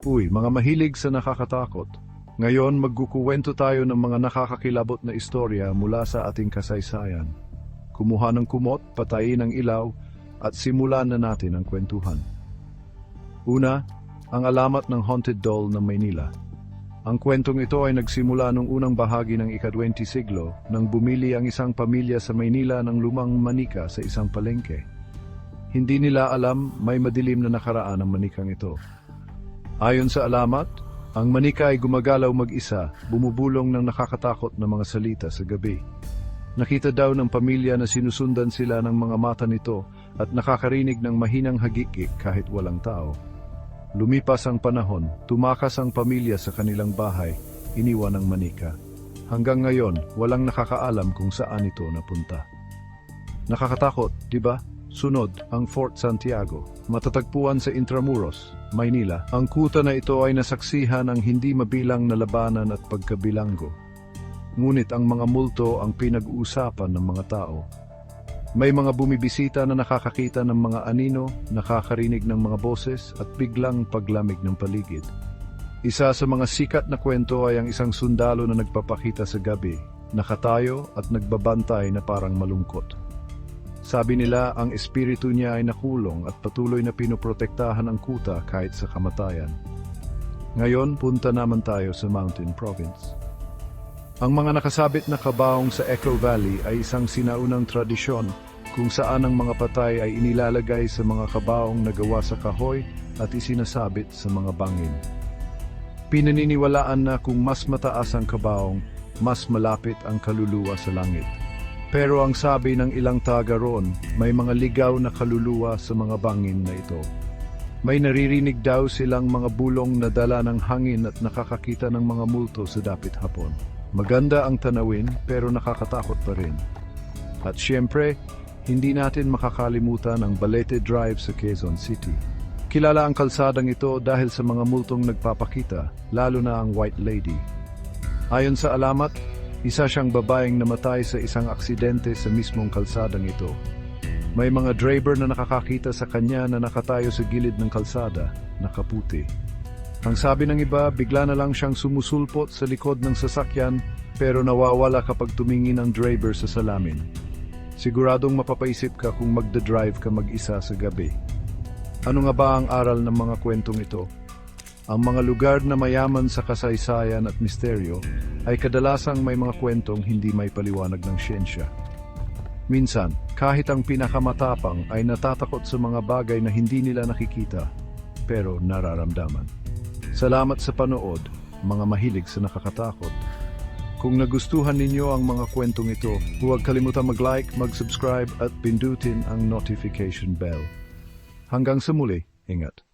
Uy, mga mahilig sa nakakatakot. Ngayon, magkukuwento tayo ng mga nakakakilabot na istorya mula sa ating kasaysayan. Kumuha ng kumot, patayin ang ilaw, at simulan na natin ang kwentuhan. Una, ang alamat ng Haunted Doll ng Maynila. Ang kwentong ito ay nagsimula noong unang bahagi ng ika-20 siglo nang bumili ang isang pamilya sa Maynila ng lumang manika sa isang palengke. Hindi nila alam may madilim na nakaraan ang manikang ito. Ayon sa alamat, ang manika ay gumagalaw mag-isa, bumubulong ng nakakatakot na mga salita sa gabi. Nakita daw ng pamilya na sinusundan sila ng mga mata nito at nakakarinig ng mahinang hagikik kahit walang tao. Lumipas ang panahon, tumakas ang pamilya sa kanilang bahay, iniwan ang manika. Hanggang ngayon, walang nakakaalam kung saan ito napunta. Nakakatakot, di ba? Sunod, ang Fort Santiago. Matatagpuan sa Intramuros, Maynila. Ang kuta na ito ay nasaksihan ng hindi mabilang na labanan at pagkabilanggo. Ngunit ang mga multo ang pinag-uusapan ng mga tao. May mga bumibisita na nakakakita ng mga anino, nakakarinig ng mga boses at biglang paglamig ng paligid. Isa sa mga sikat na kwento ay ang isang sundalo na nagpapakita sa gabi, nakatayo at nagbabantay na parang malungkot. Sabi nila ang espiritu niya ay nakulong at patuloy na pinoprotektahan ang kuta kahit sa kamatayan. Ngayon, punta naman tayo sa Mountain Province. Ang mga nakasabit na kabaong sa Echo Valley ay isang sinaunang tradisyon kung saan ang mga patay ay inilalagay sa mga kabaong na gawa sa kahoy at isinasabit sa mga bangin. Pinaniniwalaan na kung mas mataas ang kabaong, mas malapit ang kaluluwa sa langit. Pero ang sabi ng ilang taga roon, may mga ligaw na kaluluwa sa mga bangin na ito. May naririnig daw silang mga bulong na dala ng hangin at nakakakita ng mga multo sa dapit hapon. Maganda ang tanawin pero nakakatakot pa rin. At siyempre, hindi natin makakalimutan ang Balete Drive sa Quezon City. Kilala ang kalsadang ito dahil sa mga multong nagpapakita, lalo na ang White Lady. Ayon sa alamat, isa siyang babaeng namatay sa isang aksidente sa mismong kalsadang ito. May mga driver na nakakakita sa kanya na nakatayo sa gilid ng kalsada, nakaputi. Ang sabi ng iba, bigla na lang siyang sumusulpot sa likod ng sasakyan pero nawawala kapag tumingin ang driver sa salamin. Siguradong mapapaisip ka kung magdadrive ka mag-isa sa gabi. Ano nga ba ang aral ng mga kwentong ito? Ang mga lugar na mayaman sa kasaysayan at misteryo ay kadalasang may mga kwentong hindi may paliwanag ng siyensya. Minsan, kahit ang pinakamatapang ay natatakot sa mga bagay na hindi nila nakikita, pero nararamdaman. Salamat sa panood, mga mahilig sa nakakatakot. Kung nagustuhan ninyo ang mga kwentong ito, huwag kalimutan mag-like, mag-subscribe at pindutin ang notification bell. Hanggang sa muli, ingat.